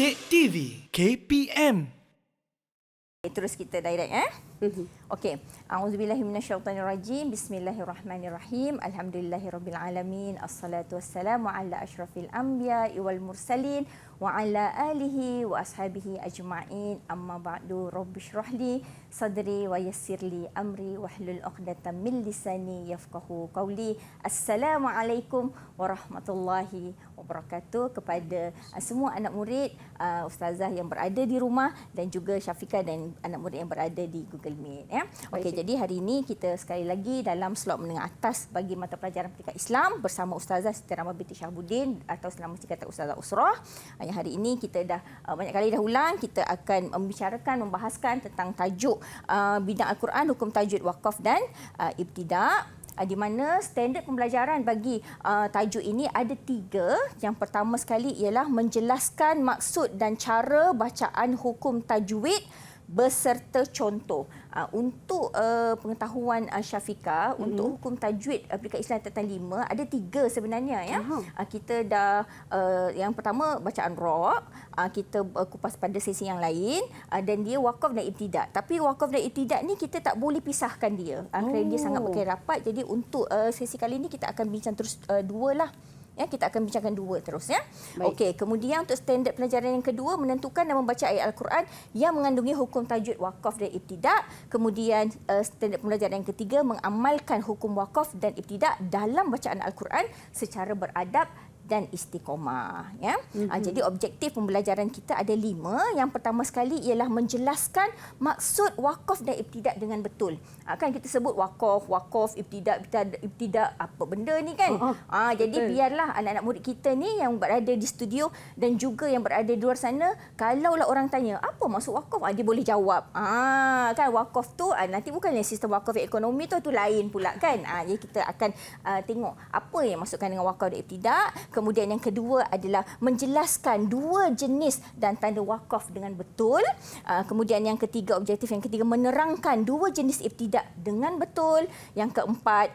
Kek TV KPM. Terus kita direct Okey. A'udzubillahi minasyaitonirrajim. Bismillahirrahmanirrahim. Alhamdulillahirabbil alamin. Assalatu wassalamu ala asyrafil anbiya'i wal mursalin wa ala alihi wa ashabihi ajma'in. Amma ba'du. Rabbishrahli sadri wa yassirli amri wahlul 'uqdatam min lisani yafqahu qawli. Assalamualaikum warahmatullahi wabarakatuh kepada semua anak murid, ustazah yang berada di rumah dan juga Syafiqah dan anak murid yang berada di Google Meet ya. Okey, jadi hari ini kita sekali lagi dalam slot menengah atas bagi mata pelajaran Pendidikan Islam bersama Ustazah Siti Rahmah binti Syahabuddin atau selama singkatan Ustazah Usrah. Yang hari ini kita dah banyak kali dah ulang, kita akan membicarakan, membahaskan tentang tajuk bidang Al-Quran, hukum tajwid, wakaf dan ibtidak. Di mana standard pembelajaran bagi tajuk ini ada 3. Yang pertama sekali ialah menjelaskan maksud dan cara bacaan hukum tajwid beserta contoh. Untuk pengetahuan Syafiqah, untuk hukum tajwid Pendidikan Islam Tingkatan 5 ada 3 sebenarnya ya. Kita dah yang pertama bacaan ra', kita kupas pada sesi yang lain, dan dia wakaf dan ibtidak. Tapi wakaf dan ibtidak ni kita tak boleh pisahkan dia. Kerana dia sangat berkait rapat. Jadi untuk sesi kali ini kita akan bincang terus 2 lah. Ya, kita akan bincangkan 2 terus ya. Okey, kemudian untuk standard pelajaran yang kedua, menentukan dan membaca ayat Al-Quran yang mengandungi hukum tajwid, wakaf dan ibtidak. Kemudian standard pembelajaran yang ketiga, mengamalkan hukum wakaf dan ibtidak dalam bacaan Al-Quran secara beradab dan istiqamah ya. Jadi objektif pembelajaran kita ada 5. Yang pertama sekali ialah menjelaskan maksud wakaf dan ibtidak dengan betul. Kan kita sebut wakaf, ibtidak apa benda ni kan. Jadi biarlah anak-anak murid kita ni yang berada di studio dan juga yang berada di luar sana, kalaulah orang tanya apa maksud wakaf, dia boleh jawab. Kan wakaf tu nanti bukannya sistem wakaf ekonomi tu lain pula kan. Jadi kita akan tengok apa yang maksudkan dengan wakaf dan ibtidak. Kemudian yang kedua adalah menjelaskan 2 jenis dan tanda wakaf dengan betul. Kemudian yang ketiga, objektif yang ketiga, menerangkan 2 jenis ibtidak dengan betul. Yang keempat,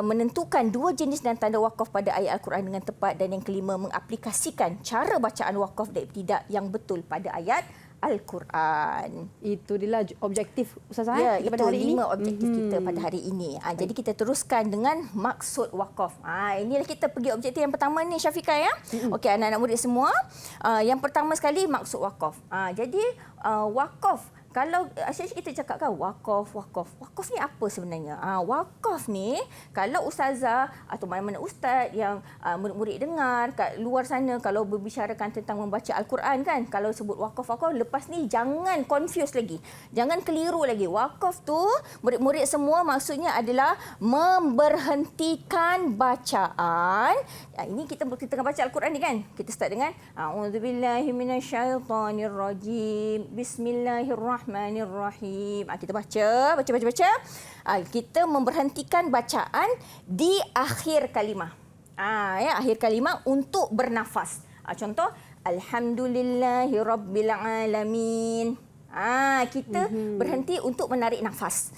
menentukan 2 jenis dan tanda wakaf pada ayat Al-Quran dengan tepat. Dan yang kelima, mengaplikasikan cara bacaan wakaf dan ibtidak yang betul pada ayat Al-Quran. Itu dia objektif Ustazah ya, pada hari ini. 5 objektif kita pada hari ini. Jadi kita teruskan dengan maksud wakaf. Inilah kita pergi objektif yang pertama ni Syafiqah ya. Okey, anak-anak murid semua. Yang pertama sekali maksud wakaf. Jadi wakaf, kalau asyik kita cakap kan wakaf ni apa sebenarnya? Wakaf ni kalau ustazah atau mana-mana ustaz yang murid-murid dengar kat luar sana kalau berbicarakan tentang membaca Al-Quran kan, kalau sebut wakaf, lepas ni jangan confuse lagi. Jangan keliru lagi. Wakaf tu murid-murid semua maksudnya adalah memberhentikan bacaan. Ini kita tengah baca Al-Quran ni kan. Kita start dengan a'udzubillahi minasyaitonirrajim. Bismillahirrahmanirrahim. Kita baca. Kita memberhentikan bacaan di akhir kalimah. Akhir kalimah untuk bernafas. Contoh, alhamdulillahirabbil alamin. Kita berhenti untuk menarik nafas.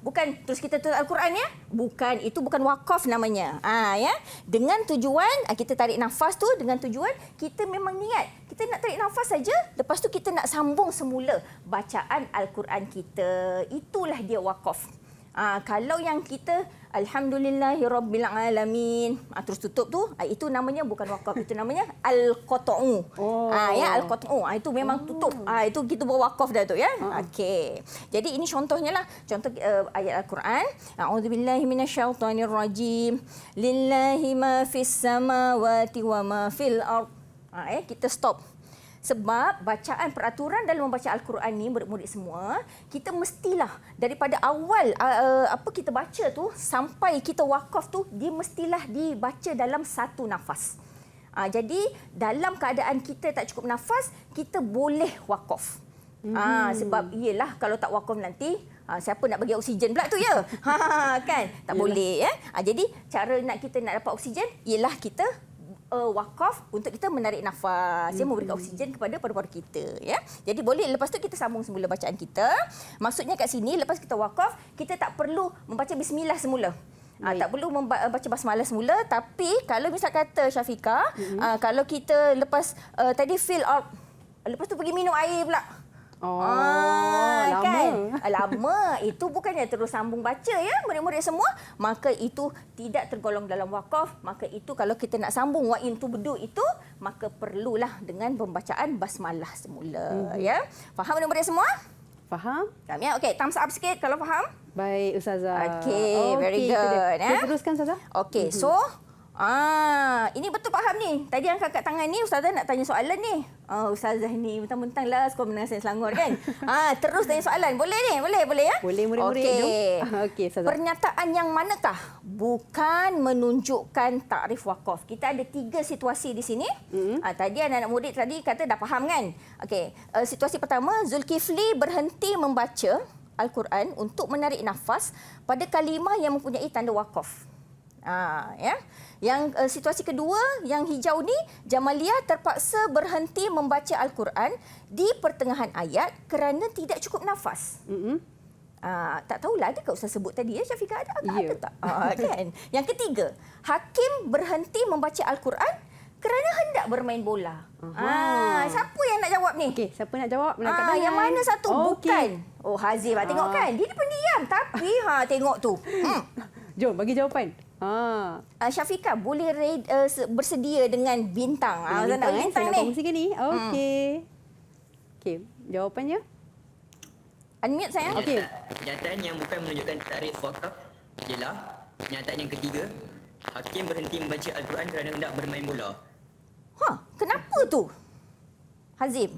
Bukan terus kita tulis Al-Quran ya. Bukan, itu bukan wakaf namanya. Ya. Dengan tujuan kita tarik nafas tu dengan tujuan kita memang niat kita nak tarik nafas saja, lepas tu kita nak sambung semula bacaan Al-Quran kita. Itulah dia wakaf. Kalau yang kita alhamdulillahirabbil alamin terus tutup tu, itu namanya bukan wakaf, itu namanya al-qat'u. Ya, al-qat'u. Itu memang tutup. Itu kita buat wakaf dah tu ya. Okey. Jadi ini contohnya lah. Contoh ayat Al-Quran. A'udzubillahi minasyaitonirrajim. Lillahi ma fis samawati wa ma fil ard. Kita stop. Sebab bacaan peraturan dalam membaca Al-Quran ni murid-murid semua, kita mestilah daripada awal kita baca tu sampai kita wakaf tu, dia mestilah dibaca dalam satu nafas. Jadi dalam keadaan kita tak cukup nafas, kita boleh wakaf. Sebab iyalah kalau tak wakaf nanti siapa nak bagi oksigen pula tu ya. Kan? Tak boleh ya. Jadi cara kita nak dapat oksigen ialah kita wakaf untuk kita menarik nafas, memberikan oksigen kepada paru-paru kita ya. Jadi boleh lepas tu kita sambung semula bacaan kita. Maksudnya kat sini lepas kita wakaf, kita tak perlu membaca bismillah semula. Tak perlu baca basmalah semula, tapi kalau misal kata Syafiqah, kalau kita lepas tadi fill out, lepas tu pergi minum air pula. lama. Kan? Lama. Itu bukannya terus sambung baca ya murid-murid semua, maka itu tidak tergolong dalam wakaf. Maka itu kalau kita nak sambung wa in tubdu itu, maka perlulah dengan pembacaan basmalah semula ya. Faham murid-murid semua? Faham? Faham ya? Okey, thumbs up sikit kalau faham. Baik, Ustazah. Okey, very itu dia. good. Kita teruskan, Ustazah. Okey, so ini betul faham ni. Tadi yang angkat tangan ni, Ustazah nak tanya soalan ni. Ustazah ni mentang-mentang lah sekolah menengah sains Selangor kan. Terus tanya soalan. Boleh ni? Boleh ya? Boleh murid-murid. Okey, Ustazah. Pernyataan yang manakah bukan menunjukkan takrif wakaf? Kita ada 3 situasi di sini. Tadi anak-anak murid tadi kata dah faham kan? Okey, situasi pertama, Zulkifli berhenti membaca Al-Quran untuk menarik nafas pada kalimah yang mempunyai tanda wakaf. Ya. Yang situasi kedua, yang hijau ni, Jamaliah terpaksa berhenti membaca Al-Quran di pertengahan ayat kerana tidak cukup nafas. Tak tahulah, ada ke Ustaz sebut tadi ya, Syafiqah ada ada tak? Kan? Yang ketiga, Hakim berhenti membaca Al-Quran kerana hendak bermain bola. Siapa yang nak jawab ni? Okey, siapa nak jawab? Melangkat Yang mana satu? Bukan. Okay. Hazim. Tengok kan? Dia ni pendiam. Tapi tengok tu. Jom, bagi jawapan. Syafiqah, boleh bersedia dengan bintang. Bintang, Nak bintang saya ni. nak kongsikan ni. Okey. Okey, jawapannya? Unmute sayang. Okey. Kenyataan yang bukan menunjukkan takrif wakaf ialah kenyataan yang ketiga, Hakim berhenti membaca Al-Quran kerana hendak bermain bola. Kenapa tu? Hazim.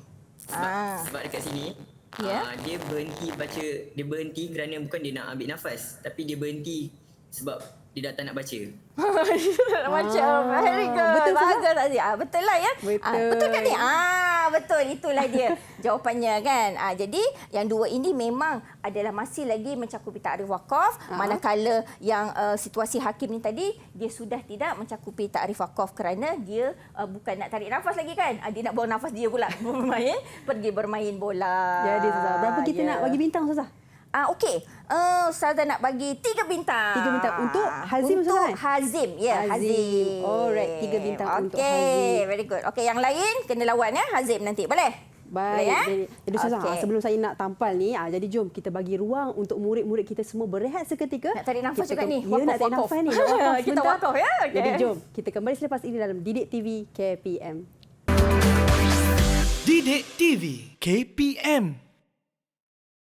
Sebab dekat sini, dia berhenti kerana bukan dia nak ambil nafas, tapi dia berhenti sebab dia dah tak nak baca. Macam very good. Betul, Bagus Aziz. Betul lah ya. Betul. Betul kan ni? Betul. Itulah dia jawapannya kan. Jadi yang dua ini memang adalah masih lagi mencakupi takrif wakaf. Manakala yang situasi Hakim ni tadi, dia sudah tidak mencakupi takrif wakaf kerana dia bukan nak tarik nafas lagi kan. Dia nak buang nafas dia pula. Pergi bermain bola. Jadi, Ustazah. Berapa kita nak bagi bintang, Ustazah? Okey. Ustazah nak bagi 3 bintang. 3 bintang. Untuk Hazim, Ustazah? Untuk Hazim. Ya, Hazim. Alright, 3 bintang untuk Hazim. Okey, very good. Okey, yang lain kena lawan ya, Hazim nanti. Boleh? Baik. Boleh, Jadi Ustazah, Okey. sebelum saya nak tampal ni, jadi jom kita bagi ruang untuk murid-murid kita semua berehat seketika. Nak tarik nafas Kita juga ni. Ya, nak tarik nafas ni. Nak wakaf Kita sebentar. wakaf ya. Okey. Jadi jom, kita kembali selepas ini dalam Didik TV KPM. Didik TV KPM